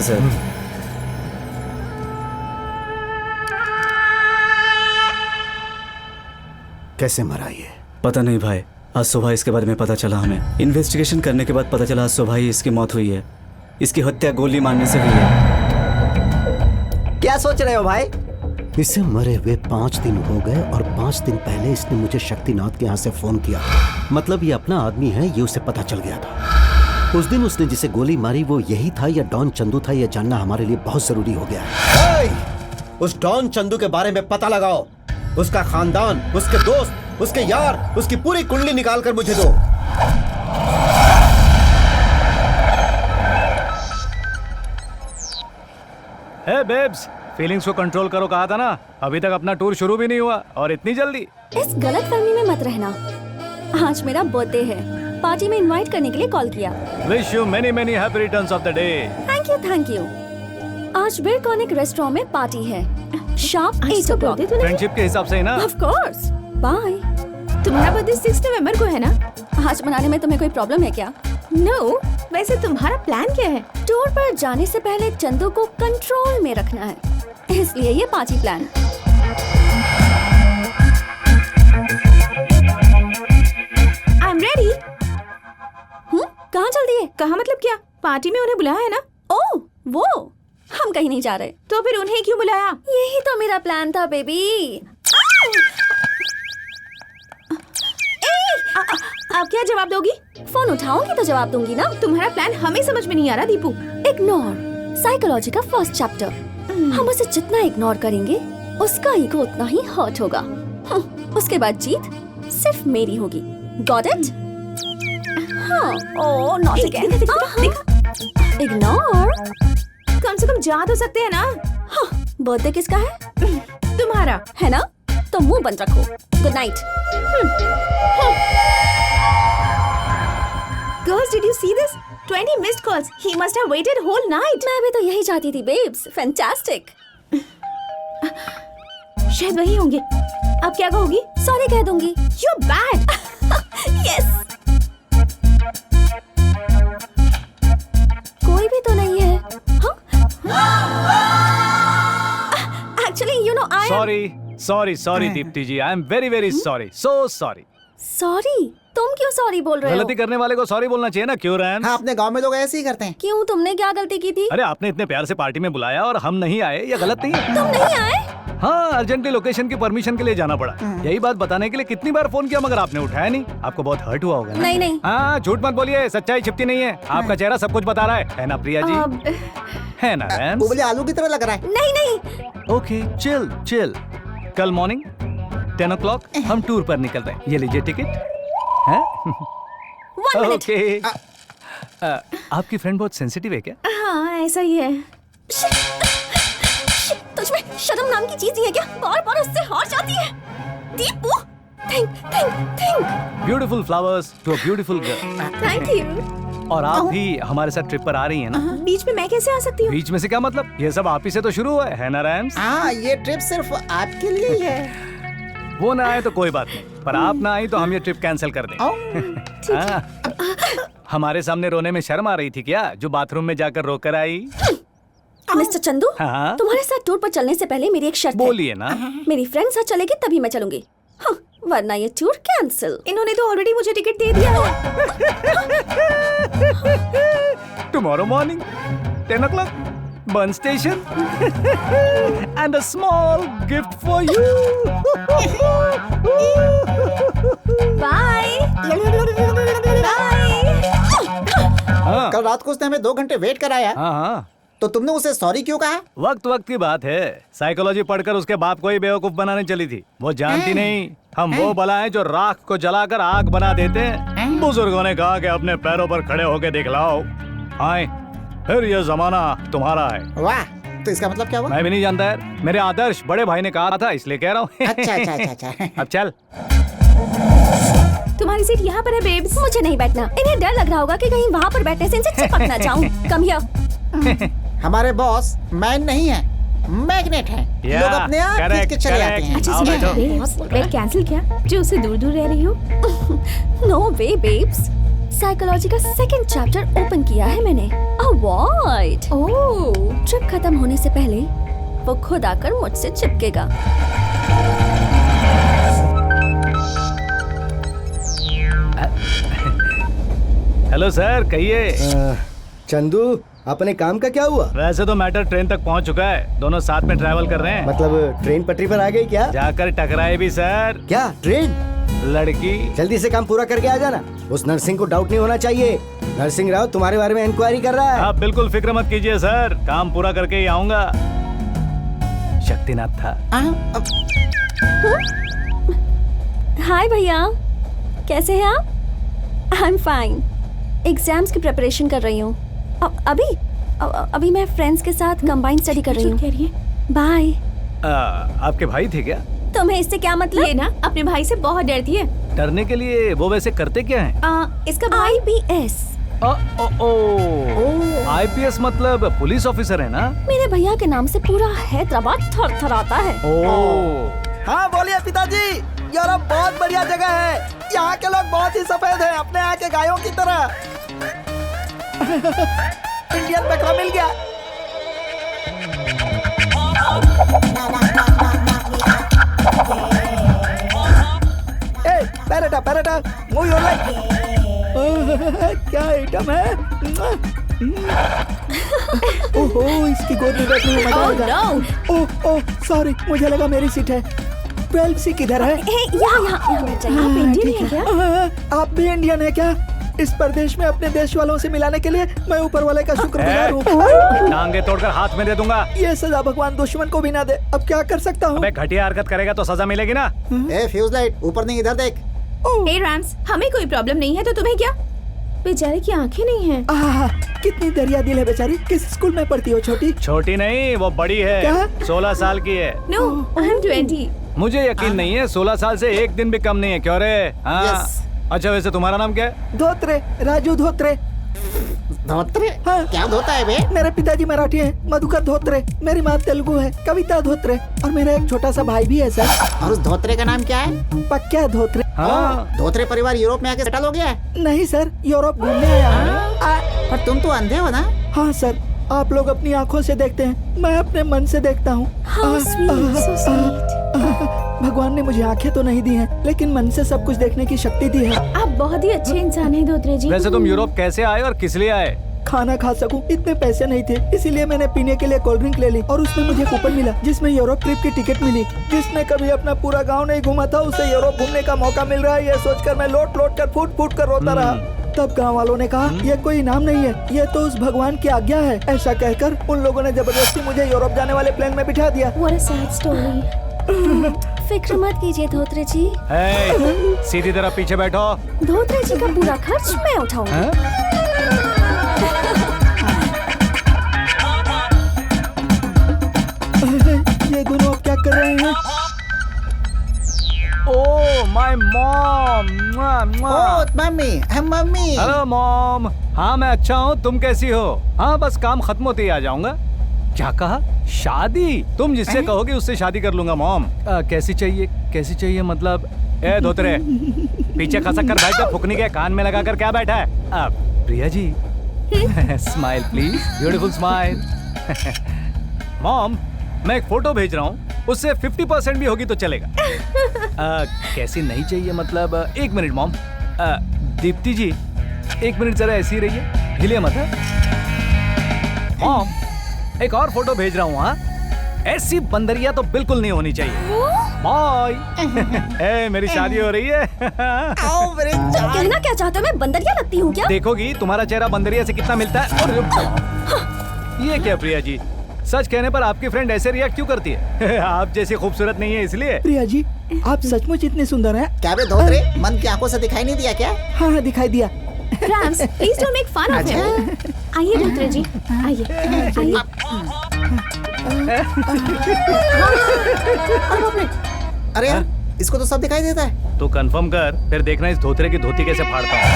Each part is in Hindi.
नमस्ते सर। कैसे मरा ये? पता नहीं भाई, आज सुबह इसके बारे में पता चला हमें। इन्वेस्टिगेशन करने के बाद पता चला आज सुबह ही इसकी मौत हुई है। इसकी हत्या गोली मारने से हुई है। क्या सोच रहे हो भाई? इसे मरे हुए 5 दिन हो गए और 5 दिन पहले इसने मुझे शक्तिनाथ के यहाँ से फोन किया। मतलब ये अपना आदमी है, ये उसे पता चल गया था। उस दिन उसने जिसे गोली मारी वो यही था या डॉन चंदू था, यह जानना हमारे लिए बहुत जरूरी हो गया है। उस डॉन चंदू के बारे में पता लगाओ। उसका खानदान, उसके दोस्त, उसके यार, उसकी पूरी कुंडली निकाल कर मुझे दो। हे बेब्स, फीलिंग्स को कंट्रोल करो कहा था ना। अभी तक अपना टूर शुरू भी नहीं हुआ और इतनी जल्दी। इस गलतफहमी में मत रहना। आज मेरा बर्थडे है, पार्टी में इनवाइट करने के लिए कॉल किया। Wish you many many happy returns of the day. Thank you thank you. आज बिरकॉनिक रेस्टोरेंट में पार्टी है, शार्प 8 o'clock। फ्रेंडशिप के हिसाब से ही ना। Of course. बाय। तुम्हारा बर्थडे 6 नवंबर को है ना? आज मनाने में तुम्हें कोई प्रॉब्लम है क्या? नो, वैसे तुम्हारा प्लान क्या है? टूर पर जाने से पहले चंदू को कंट्रोल में रखना है, इसलिए ये party plan. I am ready. कहाँ चल दिए? कहाँ मतलब क्या? पार्टी में उन्हें बुलाया है ना? ओह वो, हम कहीं नहीं जा रहे। तो फिर उन्हें क्यों बुलाया? यही तो मेरा प्लान था बेबी। अब क्या जवाब दोगी? फोन उठाओगी तो जवाब दूंगी ना। तुम्हारा प्लान हमें समझ में नहीं आ रहा दीपू। इग्नोर, साइकोलॉजी का फर्स्ट चैप्टर। हम उसे जितना इग्नोर करेंगे उसका ईगो उतना ही हर्ट होगा। उसके बाद जीत सिर्फ मेरी होगी। Got it? हाँ। Oh not again. इग्नोर। कम से कम जा तो सकते हैं ना। हाँ, बर्थडे किसका है? तुम्हारा है ना? तो मुंह बंद रखो। Good night. Girls, did you see this? 20 missed calls. He must have waited whole night. मैं भी तो यही चाहती थी बेब्स। फैंटास्टिक। शायद वही होंगे। अब क्या कहोगी? सॉरी कह दूंगी। You're bad. Yes. कोई भी तो नहीं है। Actually, you know, I am... sorry Deepti ji, I am very very sorry, so sorry. Sorry? तुम क्यों सॉरी बोल रहे हो? गलती करने वाले को सॉरी बोलना चाहिए ना, क्यों रैम? हाँ, अपने गांव में लोग ऐसे ही करते हैं। क्यों, तुमने क्या गलती की थी? अरे आपने इतने प्यार से पार्टी में बुलाया और हम नहीं आए, ये गलत नहीं है। तुम नहीं आए? हाँ, अर्जेंटली लोकेशन की परमिशन के लिए जाना पड़ा। यही बात बताने के लिए कितनी बार फोन किया मगर आपने उठाया नहीं। आपको बहुत हर्ट हुआ होगा ना? नहीं। हाँ, झूठ मत बोलिए, सच्चाई छिपती नहीं है। आपका चेहरा सब कुछ बता रहा है ना प्रिया जी? है ना रैम? उबले आलू की तरह लग रहा है। नहीं। Okay, chill. कल मॉर्निंग 10 o'clock हम टूर पर निकल रहे हैं। ये लीजिए टिकट। हैं? 1 minute. ओके। आपकी फ्रेंड बहुत सेंसिटिव है क्या? हाँ, ऐसा ही है। तुझमें शर्म नाम की चीज ही है क्या? बार उससे हार जाती है। Deepu, think. Beautiful flowers to a beautiful girl. Thank you. और आप भी हमारे साथ ट्रिप पर आ रही हैं ना? बीच में मैं कैसे आ सकती हूँ? बीच में से क्या मतलब? ये सब आप ही से तो शुरू हुआ है ना रैम्स? हाँ, ये ट्रिप सिर्फ आपके लिए ही है। वो ना आए तो कोई बात नहीं, पर आप ना आई तो हम ये ट्रिप कैंसिल कर दें। हमारे सामने रोने में शर्म आ रही थी क्या, जो बाथरूम में जाकर रोकर आई? मिस्टर चंदू, हाँ? तुम्हारे साथ टूर पर चलने से पहले मेरी एक शर्त है। बोलिए ना। मेरी फ्रेंड साथ चलेगी तभी मैं चलूंगी। वरना ये टूर कैंसिल। इन्होंने तो ऑलरेडी मुझे टिकट दे दिया है। टुमारो मॉर्निंग 10 o'clock बन station and a small gift for you. Bye. हाँ। कल रात को उसने हमें 2 घंटे वेट कराया। हाँ। तो तुमने उसे सॉरी क्यों कहा? वक्त की बात है। साइकोलॉजी पढ़कर उसके बाप को ही बेवकूफ बनाने चली थी। वो जानती नहीं हम वो बला हैं जो राख को जलाकर आग बना देते हैं। बुजुर्गों ने कहा कि अपने पैरों पर खड़े होकर दिखलाओ। आए, फिर ये जमाना तुम्हारा है। वाह, तो इसका मतलब क्या हुआ? मैं भी नहीं जानता यार, मेरे आदर्श बड़े भाई ने कहा था इसलिए कह रहा हूँ। अच्छा। अब चल। तुम्हारी सीट यहाँ पर है बेब्स। मुझे नहीं बैठना। इन्हें डर लग रहा होगा कि कहीं वहाँ पर बैठने से इनसे चिपक ना जाऊं। Come here. हमारे बॉस मैन नहीं है, मैग्नेट है। लोग अपने आप खींच के चले आते हैं। अच्छा सुनिए, बेब्स, वेट कैंसिल क्या? जो उससे दूर रह रही हो? नो वे बेब्स, साइकोलॉजी का सेकंड चैप्टर ओपन किया है मैंने। अवॉइड। ओह, ट्रिप खत्म होने से पहले वो खुद आकर मुझसे चिपकेगा। हेलो सर, कहिए। चंदू, अपने काम का क्या हुआ? वैसे तो मैटर ट्रेन तक पहुंच चुका है, दोनों साथ में ट्रैवल कर रहे हैं। मतलब ट्रेन पटरी पर आ गई क्या? जाकर टकराए भी सर। क्या ट्रेन? लड़की। जल्दी से काम पूरा करके आ जाना। उस नर्सिंग को डाउट नहीं होना चाहिए। नरसिंह राव तुम्हारे बारे में इंक्वायरी कर रहा है। आप बिल्कुल फिक्र मत कीजिए सर, काम पूरा करके ही आऊंगा। शक्तिनाथ था। हाय भैया, कैसे हैं आप? I am fine. एग्जाम्स की प्रिपरेशन कर रही हूँ। अभी मैं फ्रेंड्स के साथ कंबाइन स्टडी कर रही हूँ। बाय। आपके भाई थे क्या? तुम्हें इससे क्या मतलब? ये ना अपने भाई से बहुत डरती है। डरने के लिए वो वैसे करते क्या हैं? इसका भाई IPS। IPS मतलब पुलिस ऑफिसर है ना? मेरे भैया के नाम से पूरा हैदराबाद थरथराता है। हाँ बोलिए पिताजी। यूरोप बहुत बढ़िया जगह है। यहाँ के लोग बहुत ही सफेद हैं, अपने यहाँ के गायों की तरह। इंडियन बकरा मिल गया। पैरेटा मूव योर क्या आइटम है? ओहो, इसकी गोद में बैठने में मजा आएगा। ओह सॉरी, मुझे लगा मेरी सीट है। 12C किधर है? यहाँ बैठ जाइए। आप इंडियन हैं क्या? आप भी इंडियन है क्या? इस प्रदेश में अपने देश वालों से मिलाने के लिए मैं ऊपर वाले का शुक्रगुजार हूँ। टांगे तोड़कर हाथ में दे दूंगा। ये सजा भगवान दुश्मन को भी ना दे। अब क्या कर सकता हूँ? अबे घटिया हरकत करेगा तो सजा मिलेगी ना। फ्यूज लाइट ऊपर नहीं, इधर देख। हे रैम्स, हमें कोई प्रॉब्लम नहीं है तो तुम्हें क्या? बेचारे की आंखें नहीं हैं। कितनी दरिया दिल है बेचारी। किस स्कूल में पढ़ती हो? छोटी? छोटी नहीं, वो बड़ी है। क्या? 16 साल की है। No, I am 20। मुझे यकीन नहीं है, 16 साल से एक दिन भी कम नहीं है। क्यों रे? हाँ। अच्छा, वैसे तुम्हारा नाम क्या है? धोत्रे, राजू धोत्रे। धोत्रे? हाँ। क्या धोता है बे? मेरे पिताजी मराठी हैं, मधुकर धोत्रे। मेरी माँ तेलुगु है, कविता धोत्रे। और मेरा एक छोटा सा भाई भी है सर। और उस धोत्रे का नाम क्या है? पक्का धोत्रे। हाँ। धोत्रे परिवार यूरोप में आके सेटल हो गया है? नहीं सर, यूरोप घूमने आया हूँ। पर तुम तो अंधे हो ना? हाँ सर, आप लोग अपनी आँखों से देखते हैं, मैं अपने मन से देखता हूँ। How sweet, so sweet। भगवान ने मुझे आंखें तो नहीं दी हैं, लेकिन मन से सब कुछ देखने की शक्ति दी है। आप बहुत ही अच्छे इंसान हैं धोत्रे जी। वैसे तुम यूरोप कैसे आए और किस लिए आए? खाना खा सकूं, इतने पैसे नहीं थे, इसीलिए मैंने पीने के लिए कोल्ड ड्रिंक ले ली और उसमें मुझे कूपन मिला जिसमें यूरोप ट्रिप की टिकट मिली। जिसने कभी अपना पूरा गांव नहीं घूमा था उसे यूरोप घूमने का मौका मिल रहा है, ये सोचकर मैं लोट कर फूट कर रोता रहा। तब गांव वालों ने कहा ये कोई इनाम नहीं है, ये तो उस भगवान की आज्ञा है। ऐसा कहकर उन लोगों ने जबरदस्ती मुझे यूरोप जाने वाले प्लेन में बिठा दिया। What a sad story। फिक्र मत कीजिए धोत्रे जी। सीधी तरफ पीछे बैठो। धोत्रे जी का पूरा खर्च मैं उठाऊंगी। ये दोनों अब क्या कर रहे हैं? Oh my mom. Oh mummy, mummy. Hello mom. हाँ मैं अच्छा हूँ, तुम कैसी हो? हाँ बस काम खत्म होते ही आ जाऊंगा। क्या कहा? शादी? तुम जिससे कहोगे उससे शादी कर लूंगा मॉम। कैसी चाहिए मतलब? ए धोत्रे, पीछे खसक कर बैठ जा, फुकनी के कान में लगाकर क्या बैठा है? Priya ji smile please, beautiful smile. Mom मैं एक फोटो भेज रहा हूँ, उससे 50% भी होगी तो चलेगा। कैसी नहीं चाहिए मतलब? एक मिनट मॉम। दीप्ति जी एक मिनट जरा ऐसी ही रहिए, हिले मत। मॉम एक और फोटो भेज रहा हूँ। हाँ ऐसी बंदरिया तो बिल्कुल नहीं होनी चाहिए। बाय। मेरी शादी हो रही है। कहना क्या चाहते हो? मैं बंदरिया लगती हूँ क्या? देखोगी तुम्हारा चेहरा बंदरिया से कितना मिलता है। और ये क्या प्रिया जी, सच कहने पर आपकी फ्रेंड ऐसे रिएक्ट क्यों करती है? आप जैसी खूबसूरत नहीं है इसलिए। प्रिया जी आप सचमुच इतने सुंदर हैं। क्या बे धोत्रे, मन की आंखों से दिखाई नहीं दिया क्या? हाँ दिखाई दिया। Rams, please don't make fun of him. आइए धोत्रे जी, आइए। अरे यार, इसको तो सब दिखाई देता है। तो कंफर्म कर, फिर देखना इस धोत्रे की धोती कैसे फाड़ता हूँ।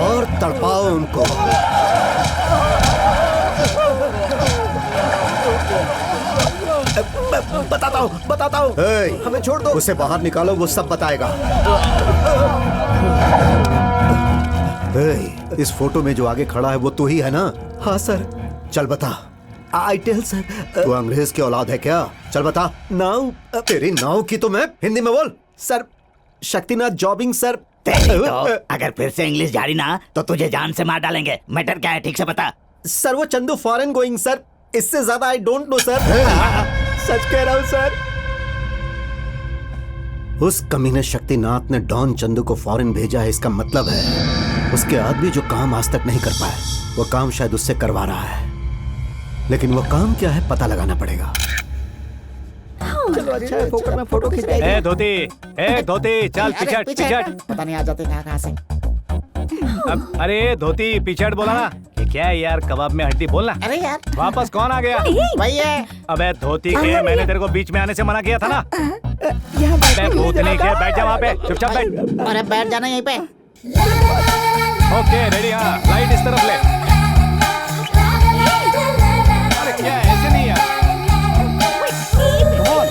और तड़पाओ उनको। बताता हूँ। हमें छोड़ दो, उसे बाहर निकालो, वो सब बताएगा। ए, इस फोटो में जो आगे खड़ा है वो तू ही है ना? हाँ सर। चल बता, आई टेल सर। तू अंग्रेज की औलाद है क्या? चल बता। नाउ तेरी नाव की तो मैं हिंदी में बोल। सर, शक्तिनाथ जॉबिंग सर। तो अगर फिर से इंग्लिश जारी ना तो तुझे जान से मार डालेंगे। मैटर क्या है ठीक से बता। सर वो चंदू फॉरेन गोइंग सर, इससे ज्यादा आई डोंट नो सर। सच कह रहा हूँ सर। उस कमीने शक्तिनाथ ने डॉन चंदू को फॉरेन भेजा है, इसका मतलब है उसके आदमी जो काम आज तक नहीं कर पाए वो काम शायद उससे करवा रहा है, लेकिन वो काम क्या है पता लगाना पड़ेगा। चलो अच्छा है, फोकट में फोटो खिंचाएगी। ए धोती चल पिछड़ पिछड़। पता नहीं आ जाते कहाँ से। अरे धोती पिछड़ बोला ना। ये क्या है यार, कबाब में हड्डी बोलना। अरे यार वापस कौन आ गया? वही है। अबे धोती के, मैंने तेरे को बीच में आने से मना किया था ना। यहाँ अबे भूत नहीं के, बैठ जा वहाँ पे, चुपचाप बैठ। अरे बैठ जाना यहीं पे। Okay ready. हाँ लाइट इस तरफ ले। अरे क्या है, ऐसे नहीं यार। Come on.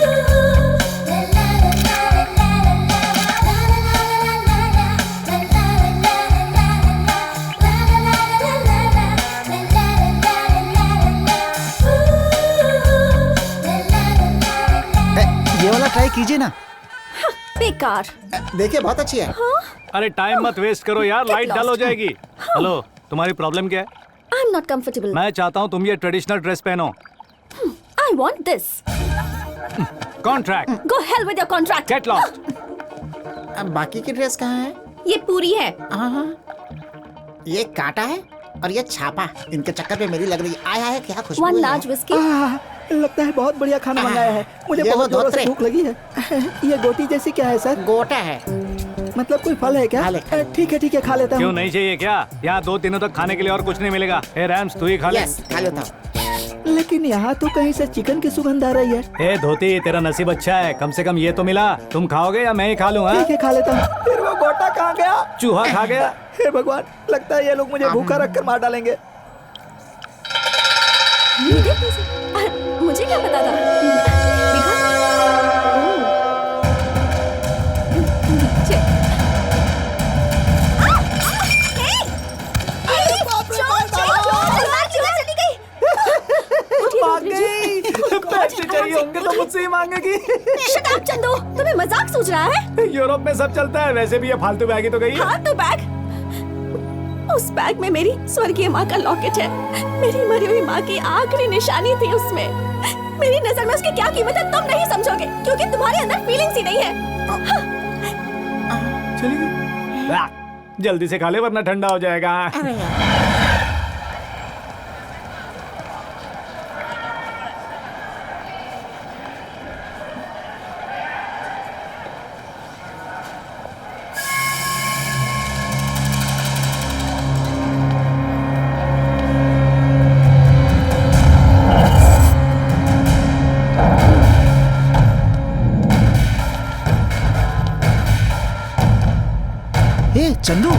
ये वाला ट्राई कीजिए ना। बेकार। देखिए बहुत अच्छी है। अरे टाइम मत वेस्ट करो यार, लाइट डल हो जाएगी। हेलो, तुम्हारी प्रॉब्लम क्या है? I am not comfortable. मैं चाहता हूँ तुम ये ट्रेडिशनल ड्रेस पहनो। I want this. Contract. Go hell with your contract. Get lost. अब बाकी की ड्रेस कहाँ है? ये पूरी है। हाँ, ये कांटा है और ये छापा। इनके चक्कर पे मेरी लग रही है। आया है क्या खुशबू वन है। Large whisky. लगता है बहुत बढ़िया खाना मंगाया है। मुझे ये वो बहुत जोरों से धोत्रे। भूख लगी है। ये गोटी जैसी क्या है सर? गोटा है। मतलब कोई फल है क्या? खा ले। ठीक है खा लेता क्यों हूँ। नहीं चाहिए क्या? यहाँ 2 दिनों तक खाने के लिए और कुछ नहीं मिलेगा। ए रैम्स तू ही खा ले। यस खा लेता हूँ। लेकिन यहाँ तो कहीं से चिकन की सुगंध आ रही है। ए धोती, तेरा नसीब अच्छा है, कम से कम ये तो मिला। तुम खाओगे या मैं ही खा लूँ? ठीक है खा लेता हूँ। फिर वो गोटा कहाँ गया? चूहा खा गया। हे भगवान, लगता है ये लोग मुझे भूखा रखकर मार डालेंगे। मुझे क्या पता था? पैसे चाहिए होंगे तो मुझसे ही मांगेगी। शट अप चंदू, तुम्हें मजाक सूझ रहा है? यूरोप में सब चलता है, वैसे भी ये फालतू बैग ही तो गई है। हाँ तो बैग। उस बैग में मेरी स्वर्गीय माँ का लॉकेट है। मेरी मरी हुई माँ की आखिरी निशानी थी उसमें। मेरी नजर में उसकी क्या कीमत है तुम नहीं समझोगे, क्योंकि तुम्हारे अंदर फीलिंग्स ही नहीं है। चली गई। जल्दी से खा ले वरना ठंडा हो जाएगा। Chandu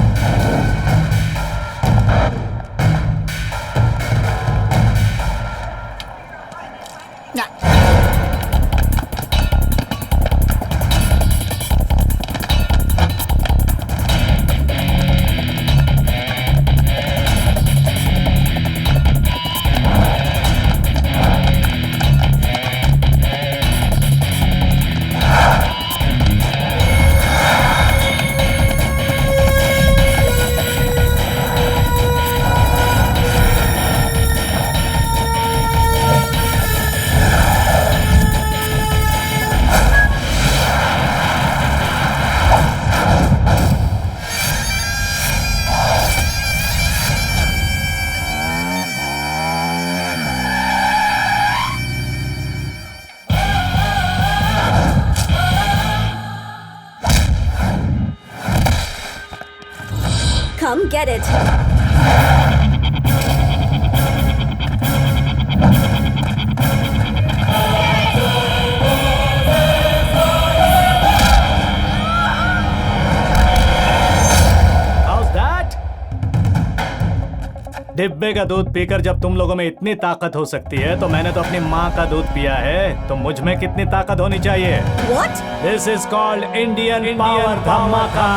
Come get it. How's that? डिब्बे का दूध पीकर जब तुम लोगों में इतनी ताकत हो सकती है तो मैंने तो अपनी माँ का दूध पिया है, तो मुझ में कितनी ताकत होनी चाहिए? What? This is called Indian Power धमाका।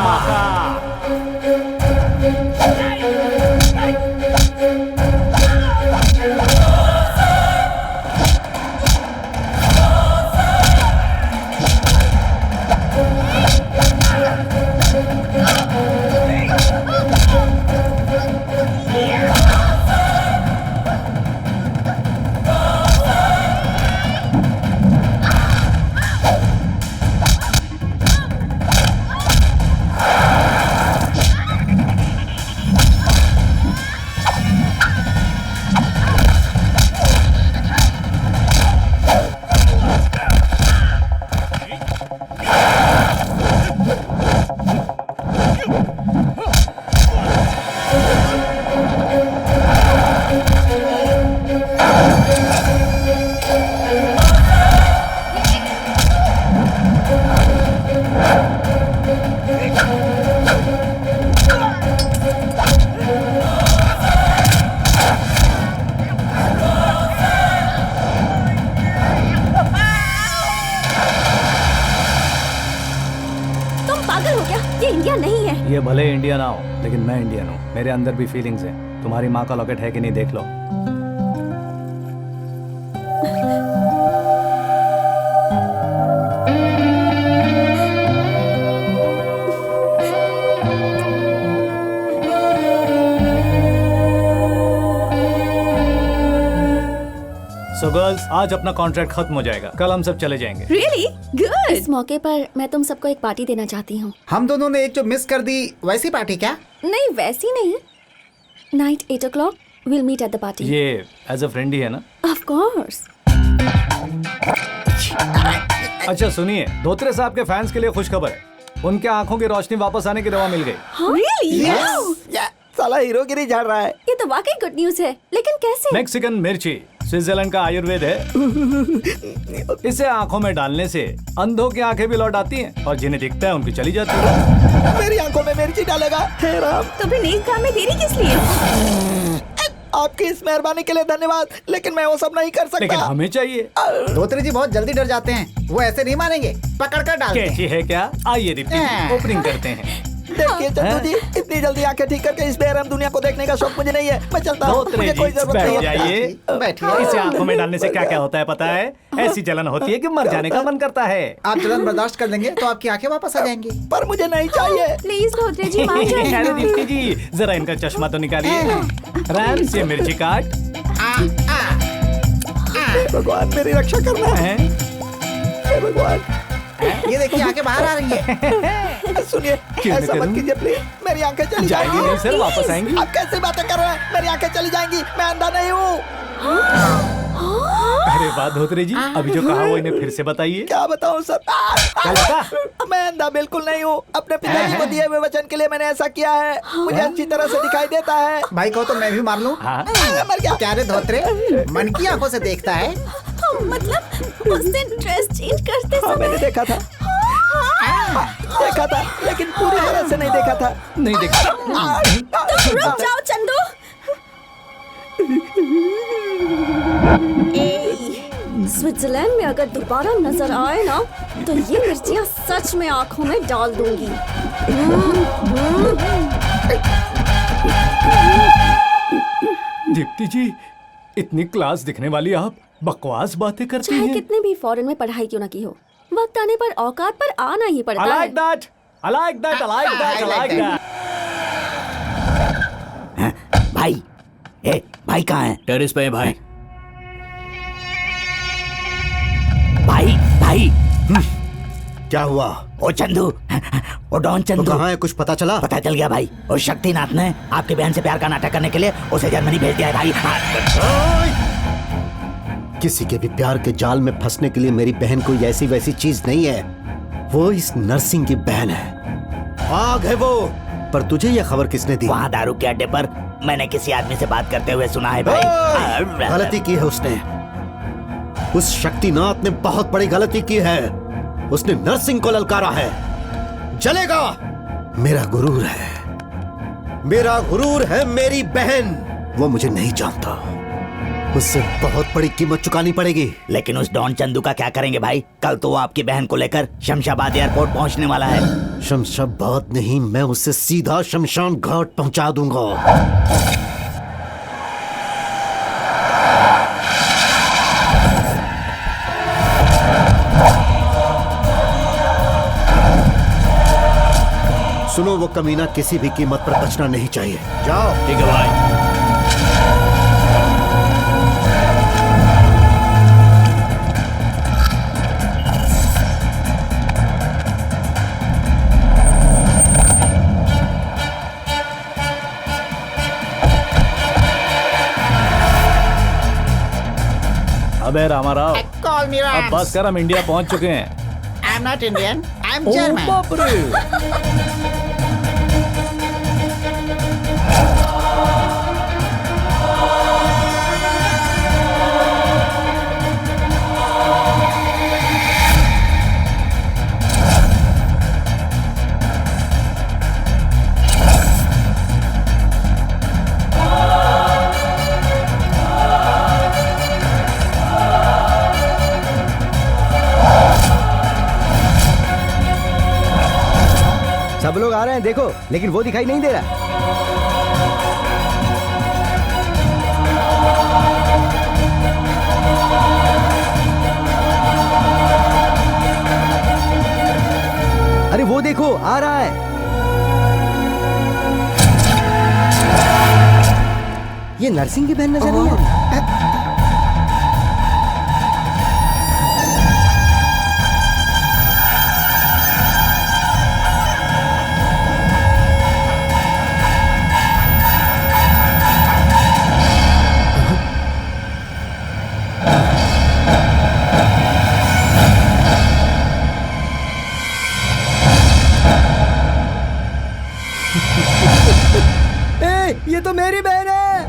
ये भले इंडिया ना हो लेकिन मैं इंडियन हूँ, मेरे अंदर भी फीलिंग्स हैं। तुम्हारी माँ का लॉकेट है कि नहीं देख लो। So girls, आज अपना कॉन्ट्रैक्ट खत्म हो जाएगा, कल हम सब चले जाएंगे। Really? Good. इस मौके पर मैं तुम सबको एक पार्टी देना चाहती हूँ। हम दोनों ने एक जो मिस कर दी वैसी पार्टी क्या? नहीं वैसी नहीं, night 8 o'clock we'll meet at the party. ये एज अ फ्रेंड ही है ना? Of course. अच्छा सुनिए, धोत्रे साहब के फैंस के लिए खुशखबर है, उनके आंखों की रोशनी वापस आने की दवा मिल गई। Really? Yes. साला हीरोगिरी झाड़ रहा है। ये तो वाकई गुड न्यूज है, लेकिन कैसे? मैक्सिकन मिर्ची स्विट्जरलैंड का आयुर्वेद है। इसे आंखों में डालने से अंधों की आंखें भी लौट आती हैं और जिन्हें दिखता है उनकी चली जाती है। मेरी आंखों में मिर्ची डालेगा? हे राम, तो फिर नेक काम में देरी किस लिए? आपकी इस मेहरबानी के लिए धन्यवाद, लेकिन मैं वो सब नहीं कर लेकिन सकता। हमें चाहिए। धोत्री जी बहुत जल्दी डर जाते हैं, वो ऐसे नहीं मानेंगे, पकड़ कर डालते हैं। कैची है क्या? आइए दीप्ति जी, ओपनिंग करते हैं। देखिए चंदू जी, इतनी जल्दी आंखें ठीक करके इस बेरहम दुनिया को देखने का शौक मुझे नहीं है। मैं चलता हूँ, धोत्रे मुझे जी, कोई जरूरत बैठ नहीं है। जाइए। बैठिए। इसे आंखों में डालने से क्या क्या होता है पता है? ऐसी जलन होती है कि मर जाने का मन करता है। आप जलन बर्दाश्त कर लेंगे तो आपकी आंखें वापस आ जाएंगी। पर मुझे नहीं चाहिए। प्लीज धोत्रे जी मान जाइए। अरे दीप्ति जी, जरा इनका चश्मा तो निकालिए। रैम से मिर्ची काट। हे भगवान मेरी रक्षा करना है। हे भगवान, ये देखिए आंखें बाहर आ रही है। सुनिए क्यों ऐसा नहीं मत करूं? कीजिए प्लीज, मेरी आंखें चली जाएंगी नहीं सर, वापस आएंगी। आप कैसे बातें कर रहे हैं? मेरी आंखें चली जाएंगी, मैं अंधा नहीं हूँ। अरे वाह धोत्रे जी, अभी जो कहा वो इन्हें फिर से बताइए। क्या बताऊँ सर? क्या लगा? मैं अंधा बिल्कुल नहीं हूँ। अपने पिताजी को दिए हुए वचन के लिए मैंने ऐसा किया है। मुझे अच्छी तरह से दिखाई देता है। भाई को तो मैं भी मार लूं। हाँ। मर गया। क्या रे धोत्रे, मन की आंखों से देखता है। मतलब उस दिन ड्रेस चेंज करते हाँ समय मैंने देखा था, देखा था, लेकिन पूरी तरह से नहीं देखा था। नहीं देखा। रुक जाओ चंदू। स्विट्जरलैंड में अगर दोबारा नजर आए ना तो ये मिर्चियाँ सच में आंखों में डाल दूंगी। दीप्ति जी, इतनी क्लास दिखने वाली आप बकवास बातें करती चाहे हैं। कितने भी फॉरेन में पढ़ाई क्यों ना की हो, वक्त आने पर औकात पर आना ही पड़ता I है। like that. I like that. I like that. I like that. भाई, ए, भाई कहाँ है? टेरिस पे है भाई। भाई, भाई, क्या हुआ? ओ चंदू, ओ डॉन तो चंदू। कहाँ है, कुछ पता चला? पता चल गया भाई, और शक्तिनाथ ने आपके बहन से प्यार का नाटक करने के लिए उसे जर्मनी भेज दिया है भाई। किसी के भी प्यार के जाल में फंसने के लिए मेरी बहन कोई ऐसी वैसी चीज नहीं है। वो इस नर्सिंग की बहन है, आग है वो। पर तुझे ये खबर किसने दी? वहाँ दारू के अड्डे पर मैंने किसी आदमी से बात करते हुए सुना है भाई। गलती की है उसने। उस शक्तिनाथ ने बहुत बड़ी गलती की है। उसने नर्सिंग को ललकारा है। जलेगा। मेरा गुरूर है, मेरा गुरूर है मेरी बहन। वो मुझे नहीं जानता, उससे बहुत बड़ी कीमत चुकानी पड़ेगी। लेकिन उस डॉन चंदू का क्या करेंगे भाई? कल तो वो आपकी बहन को लेकर शमशाबाद एयरपोर्ट पहुंचने वाला है। शमशाबाद नहीं, मैं उसे सीधा शमशान घाट पहुंचा दूंगा। सुनो, वो कमीना किसी भी कीमत पर बचना नहीं चाहिए। जाओ। ठीक है भाई। अबे रामाराव, Call me अब Rams. बस कर, हम इंडिया पहुंच चुके हैं। I'm not Indian. I'm German. बाप रे। सब लोग आ रहे हैं देखो, लेकिन वो दिखाई नहीं दे रहा। अरे वो देखो, आ रहा है। ये नरसिंह की बहन नजर नहीं आ रही। ये तो मेरी बहन है।